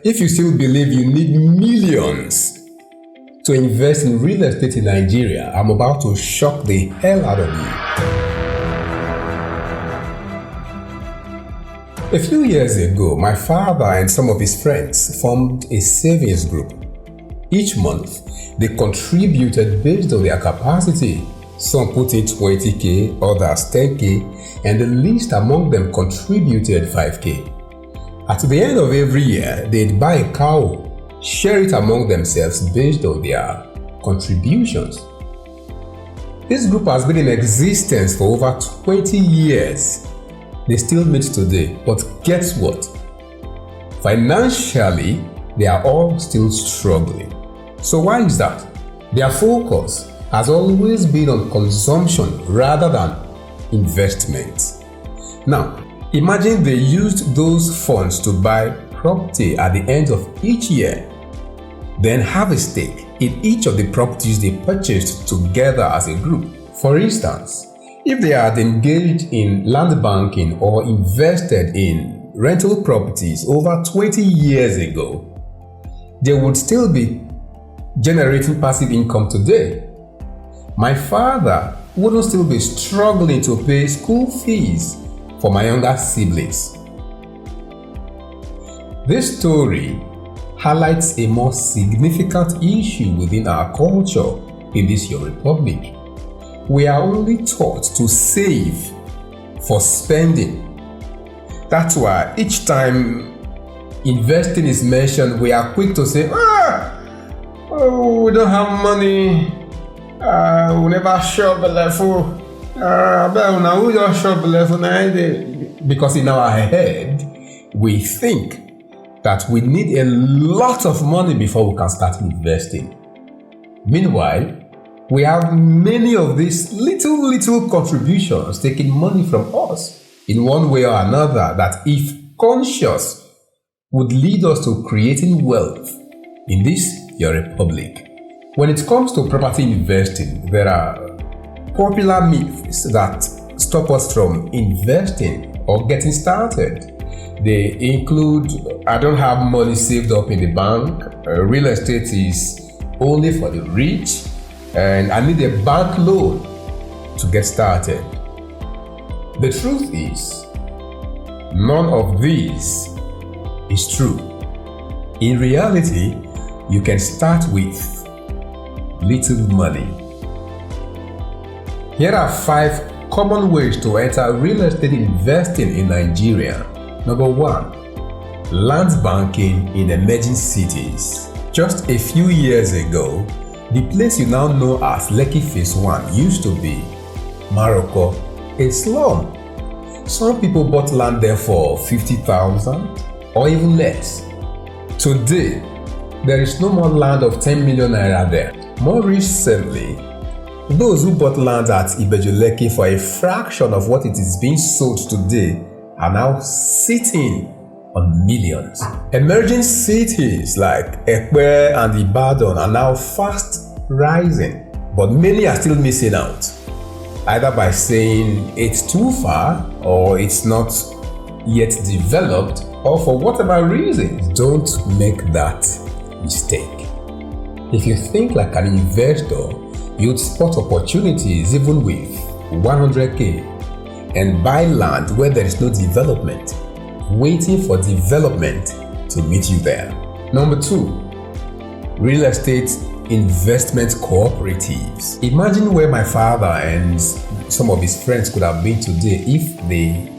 If you still believe you need millions to invest in real estate in Nigeria, I'm about to shock the hell out of you. A few years ago, my father and some of his friends formed a savings group. Each month, they contributed based on their capacity. Some put in 20k, others 10k, and the least among them contributed 5k. At the end of every year, they'd buy a cow, share it among themselves based on their contributions. This group has been in existence for over 20 years. They still meet today, but guess what? Financially, they are all still struggling. So why is that? Their focus has always been on consumption rather than investment. Now, imagine they used those funds to buy property at the end of each year, then have a stake in each of the properties they purchased together as a group. For instance, if they had engaged in land banking or invested in rental properties over 20 years ago, they would still be generating passive income today. My father wouldn't still be struggling to pay school fees for my younger siblings. This story highlights a more significant issue within our culture in this your republic. We are only taught to save for spending. That's why each time investing is mentioned, we are quick to say, we don't have money, we never shop level, we don't shop level. Because in our head, we think that we need a lot of money before we can start investing. Meanwhile, we have many of these little contributions taking money from us in one way or another that, if conscious, would lead us to creating wealth in this your republic. When it comes to property investing, there are popular myths that stop us from investing or getting started. They include, I don't have money saved up in the bank, real estate is only for the rich, and I need a bank loan to get started. The truth is, none of this is true. In reality, you can start with little money. Here are 5 common ways to enter real estate investing in Nigeria. Number 1, land banking in emerging cities. Just a few years ago, the place you now know as Lekki Phase 1 used to be Morocco, a slum. Some people bought land there for 50,000 or even less. Today, there is no more land of 10 million naira there. More recently, those who bought land at Lekki for a fraction of what it is being sold today are now sitting on millions. Emerging cities like Ekpe and Ibadan are now fast rising, but many are still missing out, either by saying it's too far or it's not yet developed, or for whatever reason. Don't make that mistake. If you think like an investor, you'd spot opportunities even with 100k and buy land where there is no development, waiting for development to meet you there. Number 2, real estate investment cooperatives. Imagine where my father and some of his friends could have been today if they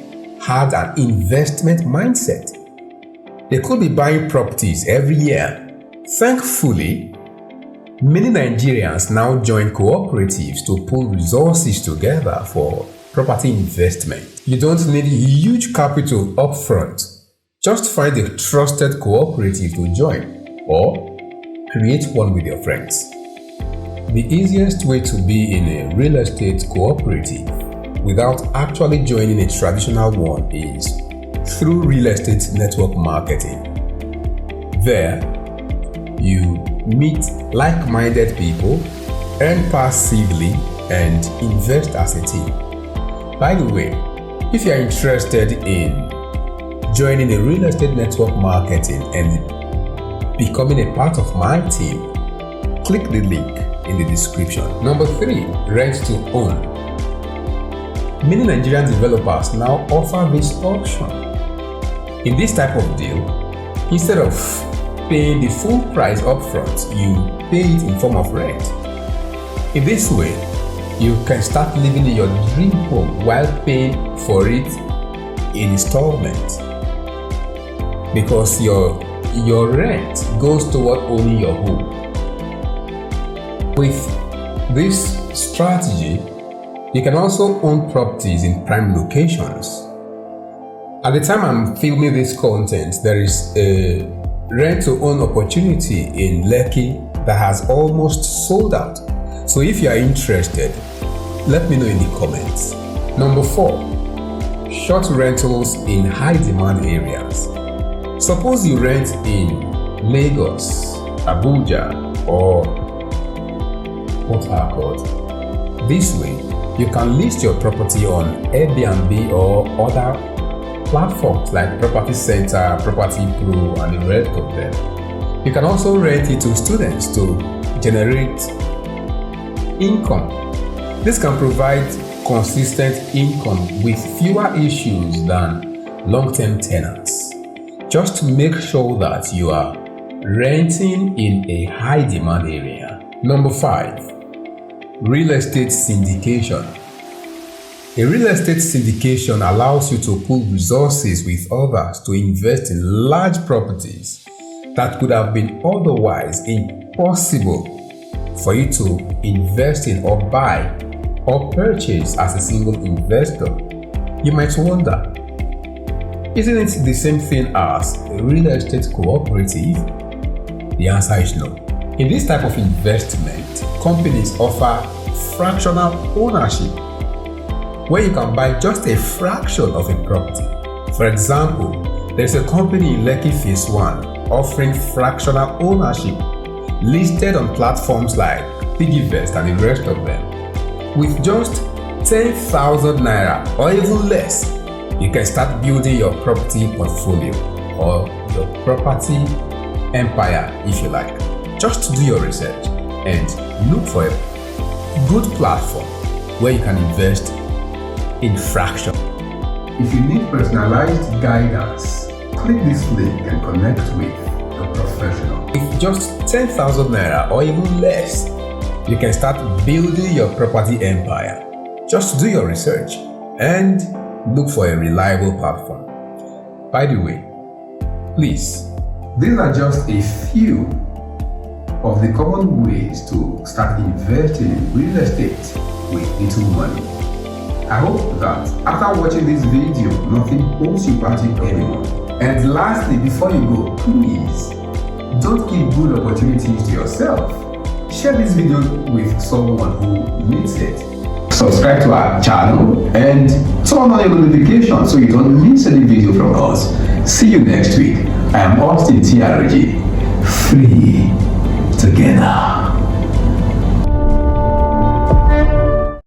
had an investment mindset. They could be buying properties every year. Thankfully, many Nigerians now join cooperatives to pool resources together for property investment. You don't need huge capital upfront. Just find a trusted cooperative to join or create one with your friends. The easiest way to be in a real estate cooperative without actually joining a traditional one is through real estate network marketing. There, you meet like-minded people, earn passively, and invest as a team. By the way, if you are interested in joining a real estate network marketing and becoming a part of my team, click the link in the description. Number 3, rent to own. Many Nigerian developers now offer this option. In this type of deal, instead of paying the full price upfront, you pay it in form of rent. In this way, you can start living in your dream home while paying for it in installments, because your rent goes toward owning your home. With this strategy, you can also own properties in prime locations. At the time I'm filming this content, there is a rent-to-own opportunity in Lekki that has almost sold out. So if you are interested, let me know in the comments. Number 4, short rentals in high-demand areas. Suppose you rent in Lagos, Abuja, or Port Harcourt. This way, you can list your property on Airbnb or other platforms like Property Center, Property Pro, and the rest of them. You can also rent it to students to generate income. This can provide consistent income with fewer issues than long-term tenants. Just make sure that you are renting in a high-demand area. Number 5, real estate syndication. A real estate syndication allows you to pool resources with others to invest in large properties that could have been otherwise impossible for you to invest in or buy or purchase as a single investor. You might wonder, isn't it the same thing as a real estate cooperative? The answer is no. In this type of investment, companies offer fractional ownership, where you can buy just a fraction of a property. For example, there's a company in Lekki Phase 1 offering fractional ownership, listed on platforms like Piggyvest and the rest of them. With just 10,000 Naira or even less, you can start building your property portfolio or your property empire if you like. Just do your research and look for a good platform where you can invest in fraction. If you need personalized guidance, click this link and connect with a professional. With just 10,000 Naira or even less, you can start building your property empire. Just do your research and look for a reliable platform. By the way, please, these are just a few of the common ways to start investing in real estate with little money. I hope that after watching this video, nothing holds you back anymore. And lastly, before you go, please don't keep good opportunities to yourself. Share this video with someone who needs it. Subscribe to our channel and turn on your notifications so you don't miss any video from us. See you next week. I am Austin TRG. Free together.